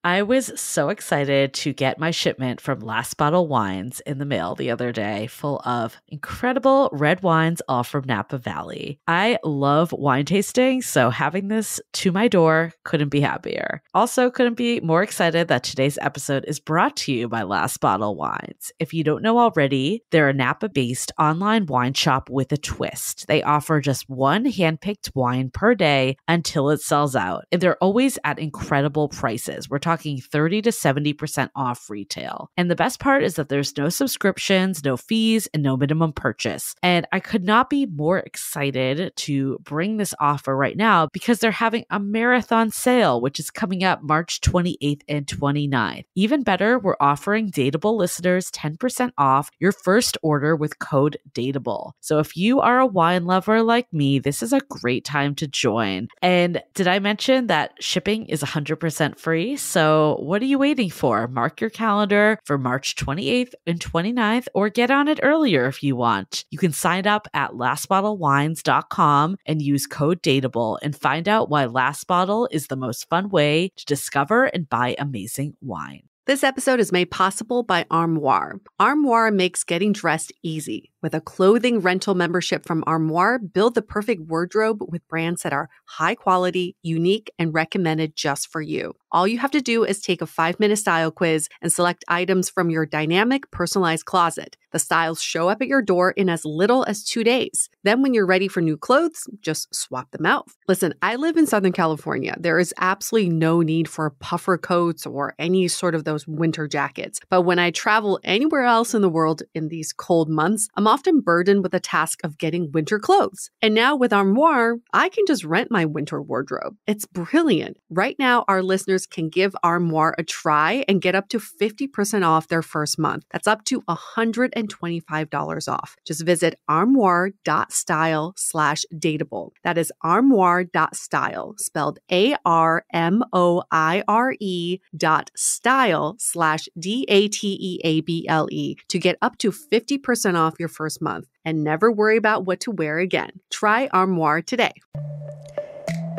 I was so excited to get my shipment from Last Bottle Wines in the mail the other day, full of incredible red wines, all from Napa Valley. I love wine tasting, so having this to my door couldn't be happier. Also, couldn't be more excited that today's episode is brought to you by Last Bottle Wines. If you don't know already, they're a Napa-based online wine shop with a twist. They offer just one handpicked wine per day until it sells out, and they're always at incredible prices. We're talking 30 to 70% off retail. And the best part is that there's no subscriptions, no fees, and no minimum purchase. And I could not be more excited to bring this offer right now because they're having a marathon sale, which is coming up March 28th and 29th. Even better, we're offering Dateable listeners 10% off your first order with code DATEABLE. So if you are a wine lover like me, this is a great time to join. And did I mention that shipping is 100% free? So what are you waiting for? Mark your calendar for March 28th and 29th, or get on it earlier if you want. You can sign up at lastbottlewines.com and use code DATEABLE and find out why Last Bottle is the most fun way to discover and buy amazing wine. This episode is made possible by Armoire. Armoire makes getting dressed easy. With a clothing rental membership from Armoire, build the perfect wardrobe with brands that are high quality, unique, and recommended just for you. All you have to do is take a 5-minute style quiz and select items from your dynamic, personalized closet. The styles show up at your door in as little as 2 days. Then when you're ready for new clothes, just swap them out. Listen, I live in Southern California. There is absolutely no need for puffer coats or any sort of those winter jackets. But when I travel anywhere else in the world in these cold months, I'm often burdened with the task of getting winter clothes. And now with Armoire, I can just rent my winter wardrobe. It's brilliant. Right now, our listeners can give Armoire a try and get up to 50% off their first month. That's up to $125 off. Just visit armoire.style/dateable. That is armoire.style, spelled ARMOIRE.style/DATEABLE to get up to 50% off your first month and never worry about what to wear again. Try Armoire today.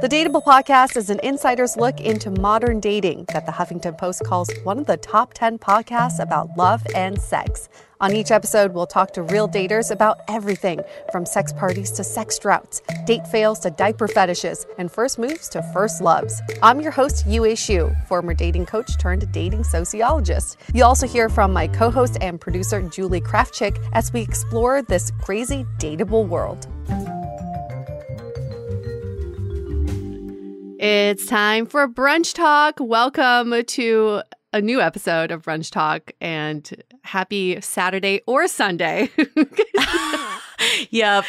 The Dateable podcast is an insider's look into modern dating that the Huffington Post calls one of the top 10 podcasts about love and sex. On each episode, we'll talk to real daters about everything from sex parties to sex droughts, date fails to diaper fetishes, and first moves to first loves. I'm your host, Yue Xu, former dating coach turned dating sociologist. You'll also hear from my co-host and producer, Julie Krafchick, as we explore this crazy dateable world. It's time for Brunch Talk. Welcome to a new episode of Brunch Talk, and happy Saturday or Sunday. Yep.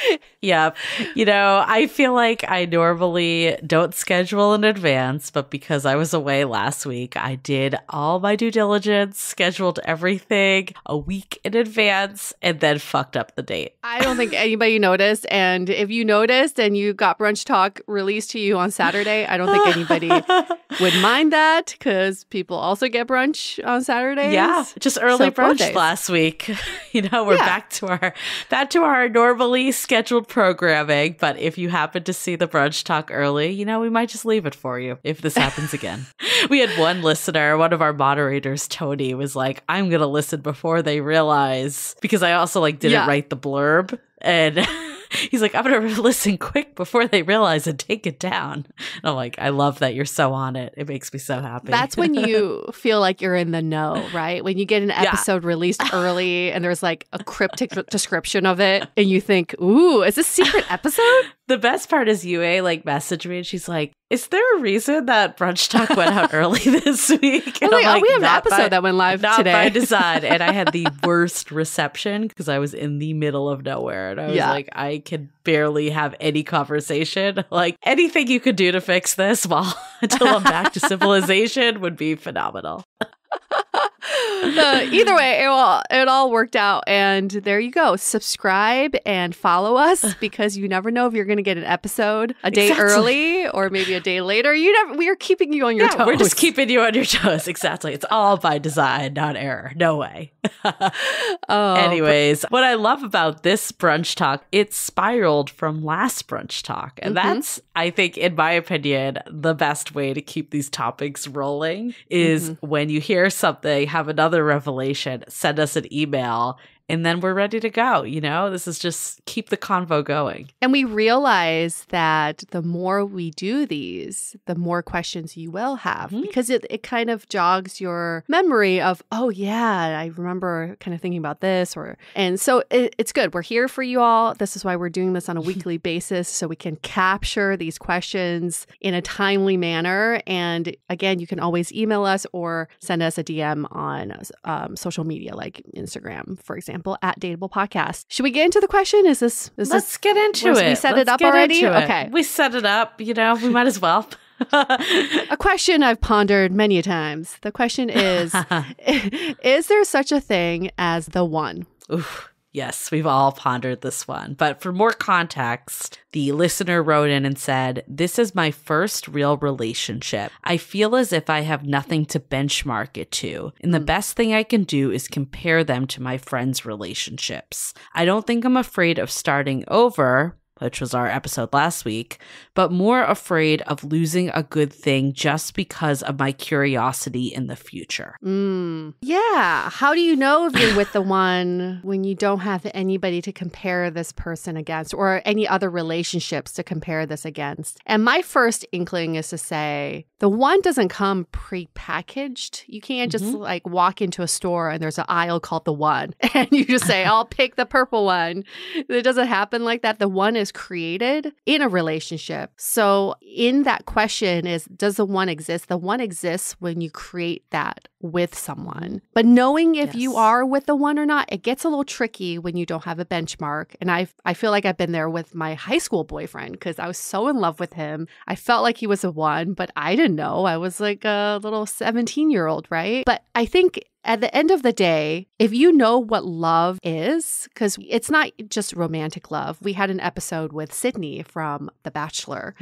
You know, I feel like I normally don't schedule in advance, but because I was away last week, I did all my due diligence, scheduled everything a week in advance, and then fucked up the date. I don't think anybody noticed. And if you noticed and you got Brunch Talk released to you on Saturday, I don't think anybody would mind that, because people also get brunch on Saturdays. Yeah, just early brunch last week. You know, we're back to our normally scheduled programming. But if you happen to see the Brunch Talk early, you know, we might just leave it for you if this happens again. We had one listener, one of our moderators, Tony, was like, I'm going to listen before they realize, because I also didn't write the blurb. And he's like, I'm going to listen quick before they realize and take it down. And I'm like, I love that you're so on it. It makes me so happy. That's when you feel like you're in the know, right? When you get an episode released early and there's like a cryptic description of it and you think, ooh, is this a secret episode? The best part is Yue messaged me and she's like, is there a reason that Brunch Talk went out early this week? And I'm like, we have an episode that went live today. Not by design. And I had the worst reception because I was in the middle of nowhere. And I was like, I can barely have any conversation. Like, anything you could do to fix this until I'm back to civilization would be phenomenal. Either way, it all worked out. And there you go. Subscribe and follow us because you never know if you're going to get an episode a day early or maybe a day later. We are keeping you on your toes. We're just keeping you on your toes. Exactly. It's all by design, not error. No way. Anyways, what I love about this brunch talk, it spiraled from last brunch talk. And that's, I think, in my opinion, the best way to keep these topics rolling is when you hear something, have another revelation, send us an email, and then we're ready to go. This is just keep the convo going. And we realize that the more we do these, the more questions you will have because it kind of jogs your memory of, oh yeah, I remember kind of thinking about this. And so it's good. We're here for you all. This is why we're doing this on a weekly basis so we can capture these questions in a timely manner. And again, you can always email us or send us a DM on social media like Instagram, for example. At DATEABLE Podcast. Should we get into the question? Let's get into it. We set it up already? Okay. We set it up, we might as well. A question I've pondered many a times. The question is, is there such a thing as the one? Oof. Yes, we've all pondered this one. But for more context, the listener wrote in and said, "This is my first real relationship. I feel as if I have nothing to benchmark it to. And the best thing I can do is compare them to my friends' relationships. I don't think I'm afraid of starting over," which was our episode last week, "but more afraid of losing a good thing just because of my curiosity in the future." Yeah. How do you know if you're with the one when you don't have anybody to compare this person against or any other relationships to compare this against? And my first inkling is to say, the one doesn't come pre-packaged. You can't just like walk into a store and there's an aisle called the one and you just say, I'll pick the purple one. It doesn't happen like that. The one is created in a relationship. So in that question is, does the one exist? The one exists when you create that with someone. But knowing if you are with the one or not, it gets a little tricky when you don't have a benchmark. And I feel like I've been there with my high school boyfriend because I was so in love with him. I felt like he was a one, but I didn't know. I was like a little 17-year-old, right? But I think at the end of the day, if you know what love is, because it's not just romantic love. We had an episode with Sydney from The Bachelor,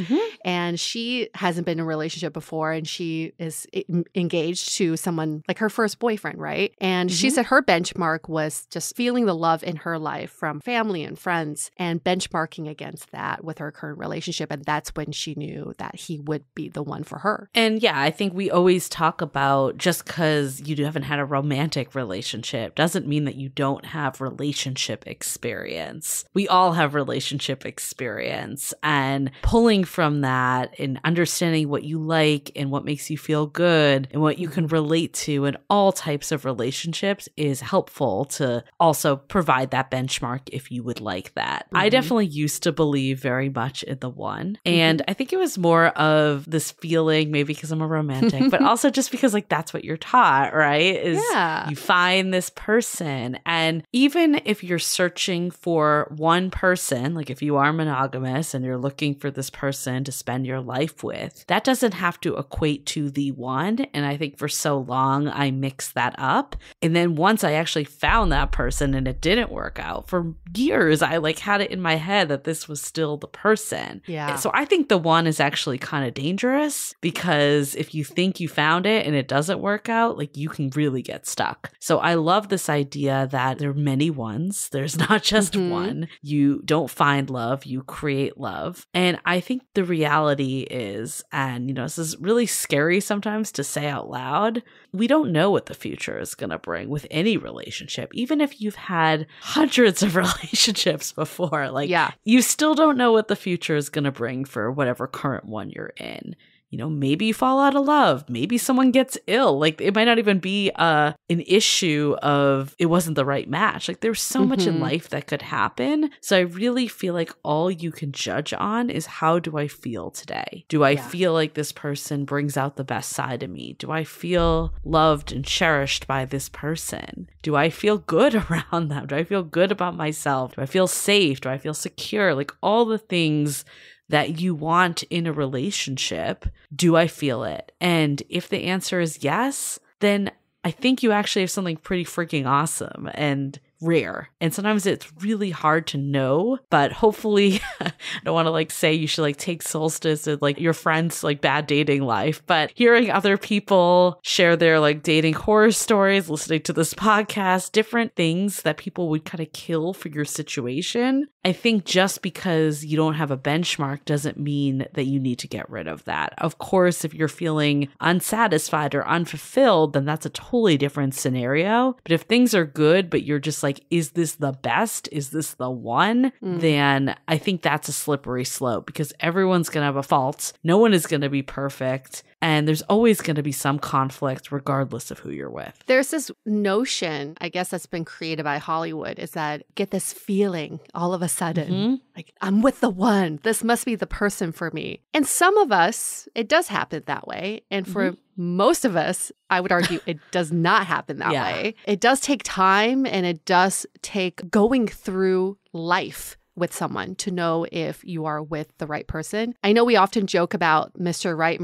and she hasn't been in a relationship before, and she is engaged to someone like her first boyfriend, right? And she said her benchmark was just feeling the love in her life from family and friends and benchmarking against that with her current relationship. And that's when she knew that he would be the one for her. And yeah, I think we always talk about just because you haven't had a romantic relationship doesn't mean that you don't have relationship experience. We all have relationship experience, and pulling from that and understanding what you like and what makes you feel good and what you can relate to in all types of relationships is helpful to also provide that benchmark if you would like that. I definitely used to believe very much in the one, and I think it was more of this feeling, maybe because I'm a romantic, but also just because like that's what you're taught, right? Is you find this person. And even if you're searching for one person, like if you are monogamous and you're looking for this person to spend your life with, that doesn't have to equate to the one. And I think for so long I mixed that up. And then once I actually found that person and it didn't work out, for years I like had it in my head that this was still the person. Yeah. So I think the one is actually kind of dangerous, because if you think you found it and it doesn't work out, like you can really get stuck. So I love this idea that there are many ones. There's not just one. You don't find love, you create love. And I think the reality is, and this is really scary sometimes to say out loud, we don't know what the future is going to bring with any relationship. Even if you've had hundreds of relationships before, like you still don't know what the future is going to bring for whatever current one you're in. Maybe you fall out of love. Maybe someone gets ill. Like it might not even be an issue of it wasn't the right match. Like there's so much in life that could happen. So I really feel like all you can judge on is, how do I feel today? Do I feel like this person brings out the best side of me? Do I feel loved and cherished by this person? Do I feel good around them? Do I feel good about myself? Do I feel safe? Do I feel secure? Like all the things that you want in a relationship, do I feel it? And if the answer is yes, then I I think you actually have something pretty freaking awesome and rare. And sometimes it's really hard to know, but hopefully I don't want to like say you should like take solstice as like your friend's like bad dating life, but hearing other people share their like dating horror stories, listening to this podcast, different things that people would kind of kill for your situation. I think just because you don't have a benchmark doesn't mean that you need to get rid of that. Of course, if you're feeling unsatisfied or unfulfilled, then that's a totally different scenario. But if things are good, but you're just like, is this the best? Is this the one? Then I think that's a slippery slope because everyone's going to have a fault. No one is going to be perfect. And there's always going to be some conflict regardless of who you're with. There's this notion, I guess that's been created by Hollywood, is that get this feeling all of a sudden, like I'm with the one. This must be the person for me. And some of us, it does happen that way. And for most of us, I would argue it does not happen that way. It does take time and it does take going through life with someone to know if you are with the right person. I know we often joke about Mr. Right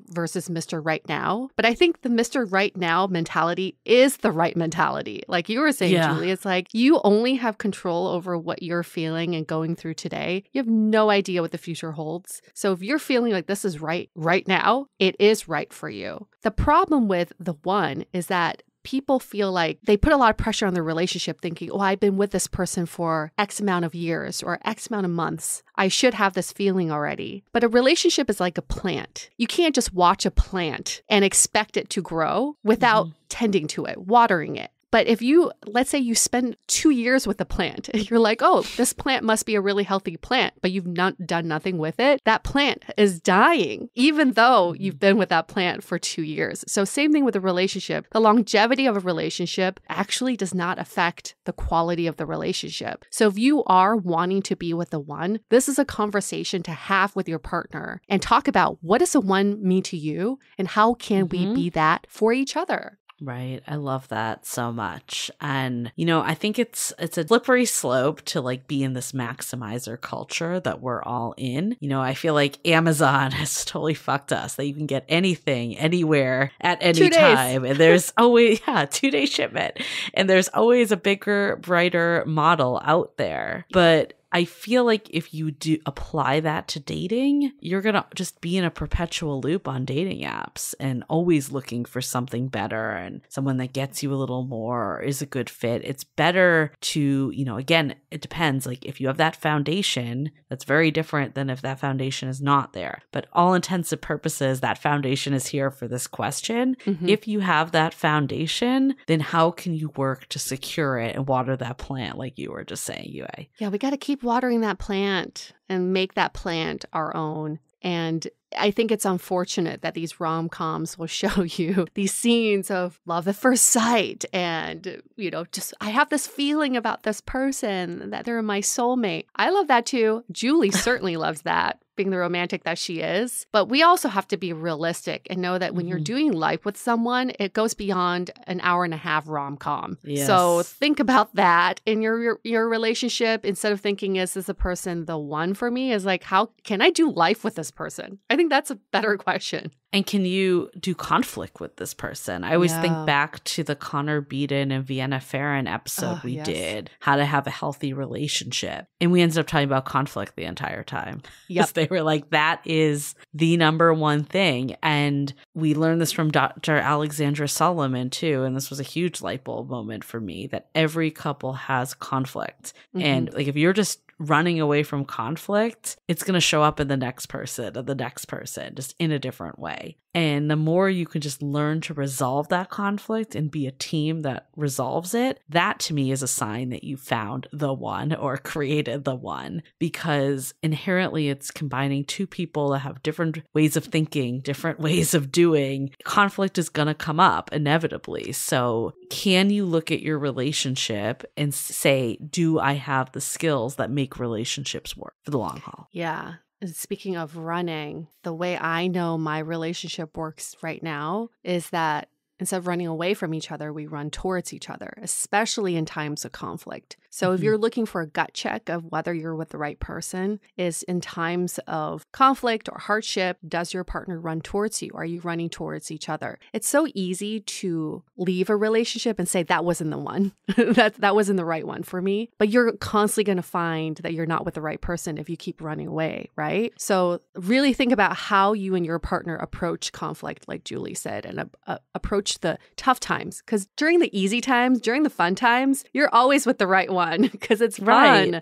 versus Mr. Right Now, but I think the Mr. Right Now mentality is the right mentality. Like you were saying, Julie, it's like you only have control over what you're feeling and going through today. You have no idea what the future holds. So if you're feeling like this is right now, it is right for you. The problem with the one is that people feel like they put a lot of pressure on their relationship thinking, oh, I've been with this person for X amount of years or X amount of months. I should have this feeling already. But a relationship is like a plant. You can't just watch a plant and expect it to grow without tending to it, watering it. But if you, let's say you spend 2 years with a plant and you're like, oh, this plant must be a really healthy plant, but you've not done nothing with it, that plant is dying, even though you've been with that plant for 2 years. So same thing with a relationship. The longevity of a relationship actually does not affect the quality of the relationship. So if you are wanting to be with the one, this is a conversation to have with your partner and talk about what does the one mean to you and how can we be that for each other? Right. I love that so much. And, you know, I think it's a slippery slope to like be in this maximizer culture that we're all in. You know, I feel like Amazon has totally fucked us that you can get anything, anywhere, at any time. And there's always, 2-day shipment. And there's always a bigger, brighter model out there. But I feel like if you do apply that to dating, you're going to just be in a perpetual loop on dating apps and always looking for something better and someone that gets you a little more or is a good fit. It's better to, you know, again, it depends. Like if you have that foundation, that's very different than if that foundation is not there. But all intents and purposes, that foundation is here for this question. If you have that foundation, then how can you work to secure it and water that plant like you were just saying, Yue? Yeah, we got to keep watering that plant and make that plant our own. And I think it's unfortunate that these rom-coms will show you these scenes of love at first sight and, you know, just I have this feeling about this person that they're my soulmate. I love that too. Julie certainly loves that, being the romantic that she is. But we also have to be realistic and know that when you're doing life with someone, it goes beyond an hour-and-a-half rom-com. Yes. So think about that in your relationship. Instead of thinking, is this a person the one for me? Is like, how can I do life with this person? I think that's a better question. And can you do conflict with this person? I always think back to the Connor Beaton and Vienna Farron episode we did, how to have a healthy relationship. And we ended up talking about conflict the entire time. Because they were like, that is the number one thing. And we learned this from Dr. Alexandra Solomon too. And this was a huge light bulb moment for me, that every couple has conflict. And like if you're just running away from conflict, it's going to show up in the next person or the next person, just in a different way. And the more you can just learn to resolve that conflict and be a team that resolves it, that to me is a sign that you found the one or created the one, because inherently it's combining two people that have different ways of thinking, different ways of doing. Conflict is going to come up inevitably. So can you look at your relationship and say, do I have the skills that make relationships work for the long haul? Yeah. Speaking of running, the way I know my relationship works right now is that instead of running away from each other, we run towards each other, especially in times of conflict. So if you're looking for a gut check of whether you're with the right person, is in times of conflict or hardship, does your partner run towards you? Are you running towards each other? It's so easy to leave a relationship and say, that wasn't the one. that wasn't the right one for me. But you're constantly going to find that you're not with the right person if you keep running away, right? So really think about how you and your partner approach conflict, like Julie said, and approach the tough times. Because during the easy times, during the fun times, you're always with the right one because it's fun.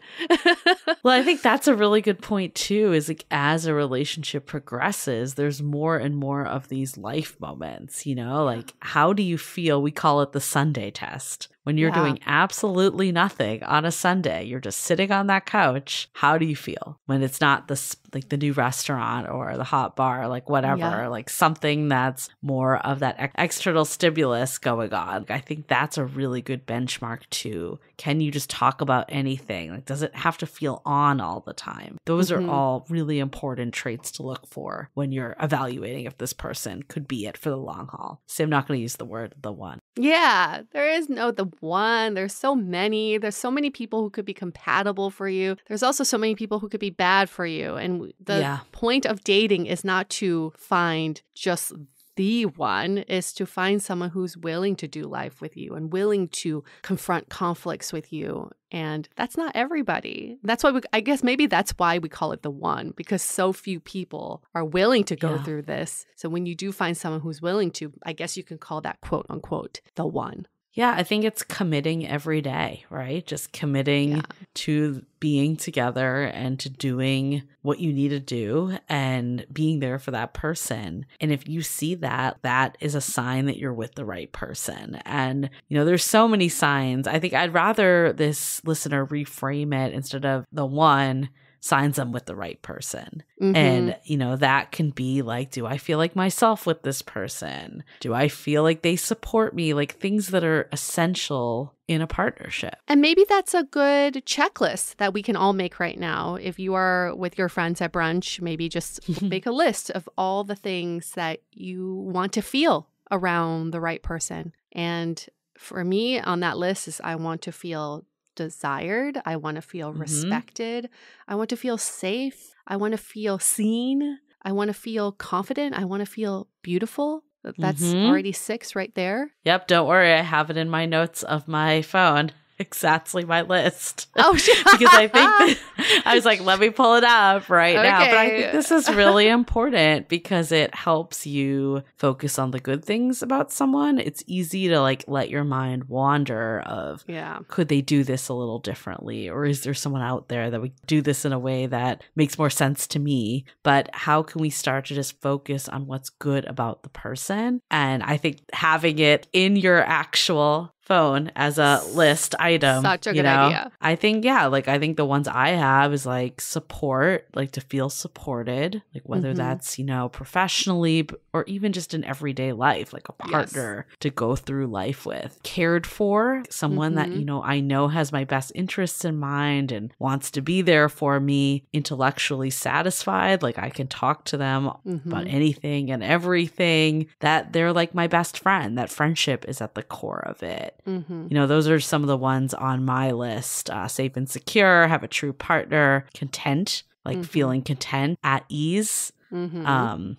Well, I think that's a really good point too, is like as a relationship progresses, there's more and more of these life moments, you know, like how do you feel? We call it the Sunday test. When you're doing absolutely nothing on a Sunday, you're just sitting on that couch. How do you feel when it's not the new restaurant or the hot bar, like whatever, like something that's more of that external stimulus going on? I think that's a really good benchmark too. Can you just talk about anything? Like, does it have to feel on all the time? Those are all really important traits to look for when you're evaluating if this person could be it for the long haul. So I'm not going to use the word the one. Yeah, there is no the one. There's so many. There's so many people who could be compatible for you. There's also so many people who could be bad for you. And the point of dating is not to find just the one, is to find someone who's willing to do life with you and willing to confront conflicts with you. And that's not everybody. That's why I guess maybe that's why we call it the one, because so few people are willing to go through this. So when you do find someone who's willing to, I guess you can call that quote unquote the one. Yeah, I think it's committing every day, right? Just committing to being together and to doing what you need to do and being there for that person. And if you see that, that is a sign that you're with the right person. And, you know, there's so many signs. I think I'd rather this listener reframe it instead of the one, signs I'm with the right person. And, you know, that can be like, do I feel like myself with this person? Do I feel like they support me? Like things that are essential in a partnership. And maybe that's a good checklist that we can all make right now. If you are with your friends at brunch, maybe just make a list of all the things that you want to feel around the right person. And for me on that list is I want to feel desired. I want to feel respected. I want to feel safe. I want to feel seen. I want to feel confident. I want to feel beautiful. That's already 6 right there. Yep. Don't worry. I have it in my notes of my phone. Exactly my list. Oh, because I think I was like, let me pull it up right now. But I think this is really important because it helps you focus on the good things about someone. It's easy to like let your mind wander of, could they do this a little differently? Or is there someone out there that would do this in a way that makes more sense to me? But how can we start to just focus on what's good about the person? And I think having it in your actual phone as a list item. Such a good idea. I think, I think the ones I have is like support, like to feel supported, like whether that's, you know, professionally or even just in everyday life, like a partner to go through life with. Cared for, someone that, you know, I know has my best interests in mind and wants to be there for me. Intellectually satisfied, like I can talk to them about anything and everything, that they're like my best friend, that friendship is at the core of it. You know, those are some of the ones on my list. Safe and secure, have a true partner, content, like feeling content, at ease. And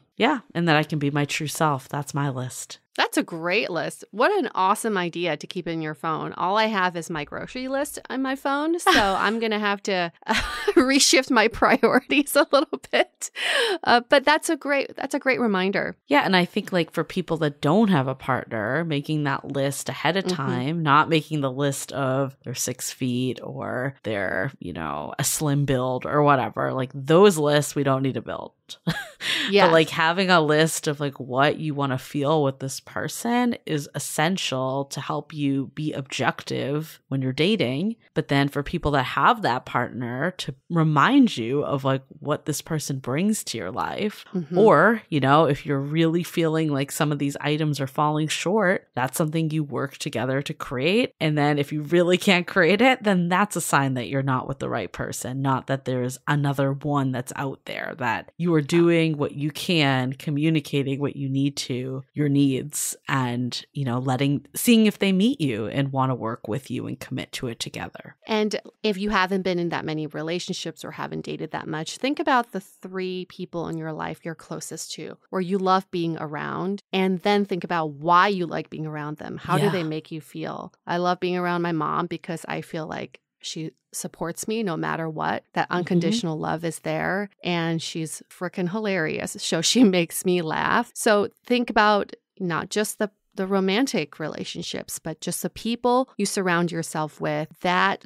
that I can be my true self. That's my list. That's a great list. What an awesome idea to keep in your phone. All I have is my grocery list on my phone, so I'm going to have to reshift my priorities a little bit. But that's a great reminder. Yeah, and I think like for people that don't have a partner, making that list ahead of time, not making the list of their 6 feet or their, you know, a slim build or whatever. Like those lists we don't need to build. But like having a list of like what you want to feel with this person is essential to help you be objective when you're dating. But then for people that have that partner, to remind you of like what this person brings to your life. Or, you know, if you're really feeling like some of these items are falling short, that's something you work together to create. And then if you really can't create it, then that's a sign that you're not with the right person, not that there's another one that's out there, that you are doing what you can, communicating what you need to, your needs towards and, seeing if they meet you and want to work with you and commit to it together. And if you haven't been in that many relationships or haven't dated that much, think about the 3 people in your life you're closest to, or you love being around, and then think about why you like being around them. How do they make you feel? I love being around my mom because I feel like she supports me no matter what. That unconditional love is there, and she's freaking hilarious. So she makes me laugh. So think about not just the romantic relationships, but just the people you surround yourself with,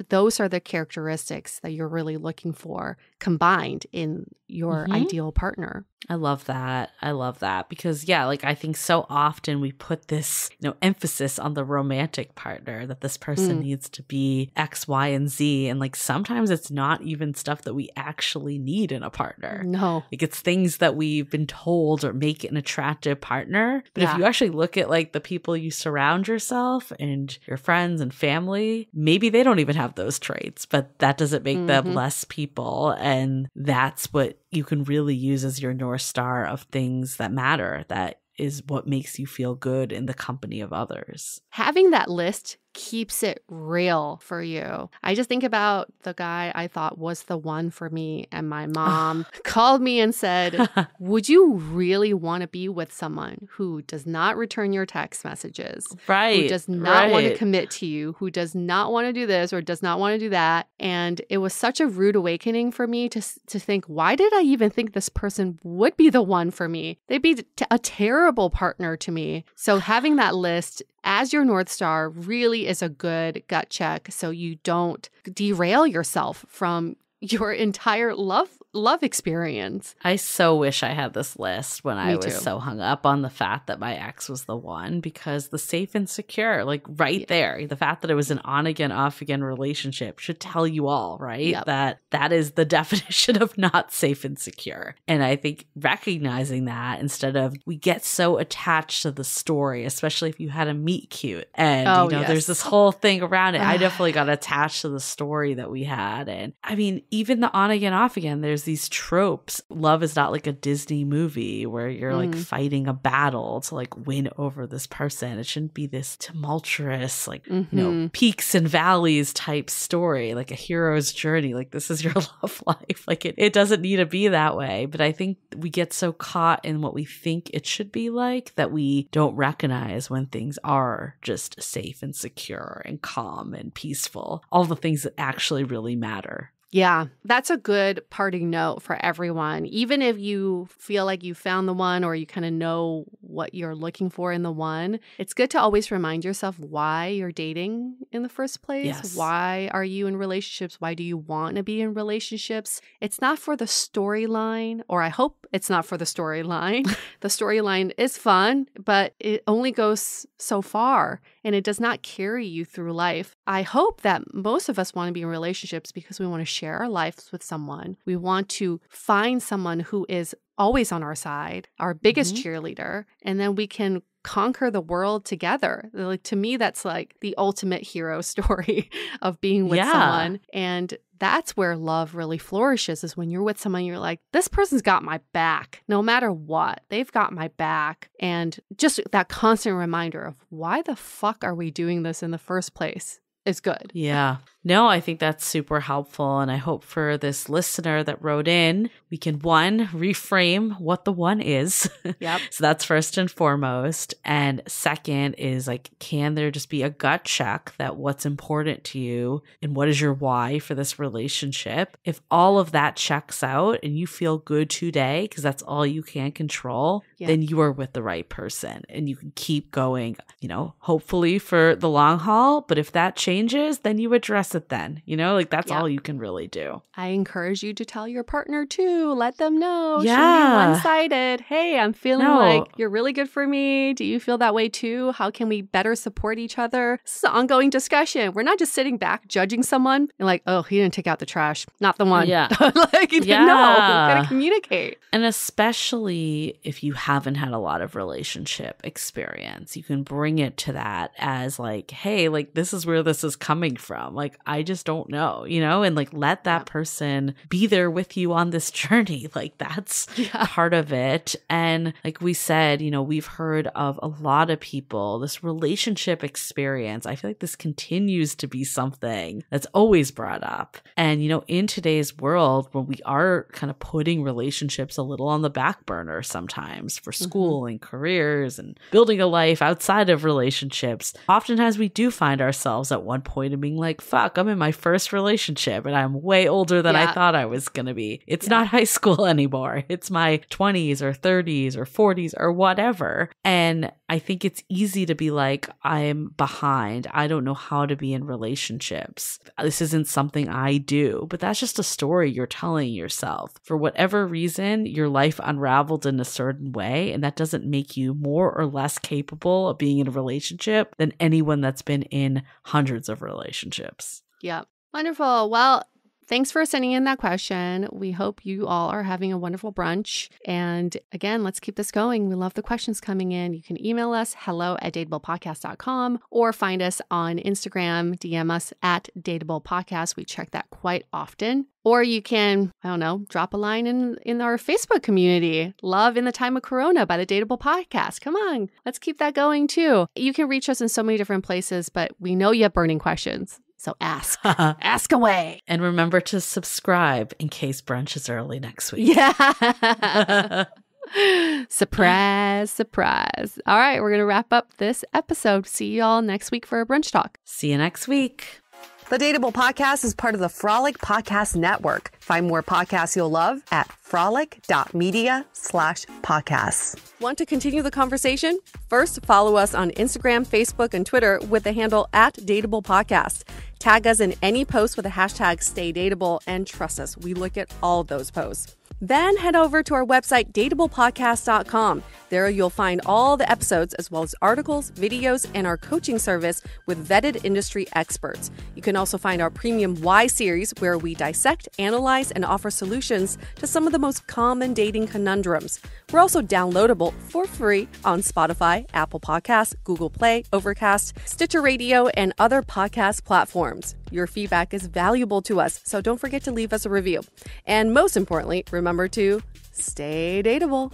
those are the characteristics that you're really looking for combined in your ideal partner. I love that. Because I think so often we put this, emphasis on the romantic partner, that this person needs to be X, Y, and Z. And sometimes it's not even stuff that we actually need in a partner. No. It's things that we've been told or make an attractive partner. But if you actually look at the people you surround yourself and your friends and family, maybe they don't even have those traits, but that doesn't make them less people. And that's what you can really use as your North Star of things that matter. That is what makes you feel good in the company of others. Having that list keeps it real for you. I just think about the guy I thought was the one for me, and my mom called me and said, would you really want to be with someone who does not return your text messages? Right. Who does not want to commit to you, who does not want to do this or does not want to do that. And it was such a rude awakening for me to think, why did I even think this person would be the one for me? They'd be a terrible partner to me. So having that list as your North Star really is a good gut check so you don't derail yourself from your entire love experience. I so wish I had this list when I was too. So hung up on the fact that my ex was the one, because the safe and secure, there, the fact that it was an on again, off again relationship should tell you all, right? Yep. That is the definition of not safe and secure. And I think recognizing that, instead of, we get so attached to the story, especially if you had a meet cute and there's this whole thing around it. I definitely got attached to the story that we had. And I mean, even the on again, off again, there's these tropes. Love is not like a Disney movie where you're fighting a battle to win over this person. It shouldn't be this tumultuous, peaks and valleys type story, like a hero's journey. This is your love life. It doesn't need to be that way. But I think we get so caught in what we think it should be that we don't recognize when things are just safe and secure and calm and peaceful. All the things that actually really matter. Yeah, that's a good parting note for everyone. Even if you feel like you found the one, or you kind of know what you're looking for in the one, it's good to always remind yourself why you're dating in the first place. Yes. Why are you in relationships? Why do you want to be in relationships? It's not for the storyline, or I hope it's not for the storyline. The storyline is fun, but it only goes so far, and it does not carry you through life. I hope that most of us want to be in relationships because we want to share our lives with someone. We want to find someone who is always on our side, our biggest cheerleader, and then we can conquer the world together. To me, that's the ultimate hero story of being with someone. And that's where love really flourishes, is when you're with someone, you're like, this person's got my back. No matter what, they've got my back. And just that constant reminder of, why the fuck are we doing this in the first place, is good. Yeah. No, I think that's super helpful. And I hope for this listener that wrote in, we can, one, reframe what the one is. Yep. So that's first and foremost. And second is can there just be a gut check that what's important to you and what is your why for this relationship? If all of that checks out and you feel good today, because that's all you can control, then you are with the right person and you can keep going, hopefully for the long haul. But if that changes, then you address it then, that's all you can really do. I encourage you to tell your partner too. Let them know. Yeah. Shouldn't be one-sided. Hey, I'm feeling like you're really good for me. Do you feel that way too? How can we better support each other? This is an ongoing discussion. We're not just sitting back judging someone and oh, he didn't take out the trash. Not the one. Yeah. No, we gotta communicate. And especially if you haven't had a lot of relationship experience, you can bring it to that as hey, this is where this is coming from. I just don't know, and like let that person be there with you on this journey. Like that's part of it. And like we said, we've heard of a lot of people, this relationship experience. I feel like this continues to be something that's always brought up. And, in today's world, when we are kind of putting relationships a little on the back burner sometimes for school and careers and building a life outside of relationships, oftentimes we do find ourselves at one point of being like, fuck, I'm in my first relationship and I'm way older than I thought I was going to be. It's not high school anymore. It's my 20s or 30s or 40s or whatever. And I think it's easy to be like, I'm behind. I don't know how to be in relationships. This isn't something I do. But that's just a story you're telling yourself. For whatever reason, your life unraveled in a certain way, and that doesn't make you more or less capable of being in a relationship than anyone that's been in hundreds of relationships. Yeah. Wonderful. Well, thanks for sending in that question. We hope you all are having a wonderful brunch. And again, let's keep this going. We love the questions coming in. You can email us hello@dateablepodcast.com or find us on Instagram, DM us at dateablepodcast. We check that quite often. Or you can, drop a line in our Facebook community, Love in the Time of Corona by the Dateable Podcast. Come on, let's keep that going too. You can reach us in so many different places, but we know you have burning questions. So ask. Ask away. And remember to subscribe in case brunch is early next week. Yeah. Surprise, surprise. All right, we're going to wrap up this episode. See you all next week for a brunch talk. See you next week. The Dateable Podcast is part of the Frolic Podcast Network. Find more podcasts you'll love at frolic.media/podcasts. Want to continue the conversation? First, follow us on Instagram, Facebook, and Twitter with the handle @Dateable Podcast. Tag us in any post with the hashtag StayDateable, and trust us, we look at all of those posts. Then head over to our website, dateablepodcast.com. There you'll find all the episodes as well as articles, videos, and our coaching service with vetted industry experts. You can also find our premium Why series where we dissect, analyze, and offer solutions to some of the most common dating conundrums. We're also downloadable for free on Spotify, Apple Podcasts, Google Play, Overcast, Stitcher Radio, and other podcast platforms. Your feedback is valuable to us, so don't forget to leave us a review. And most importantly, remember to stay dateable.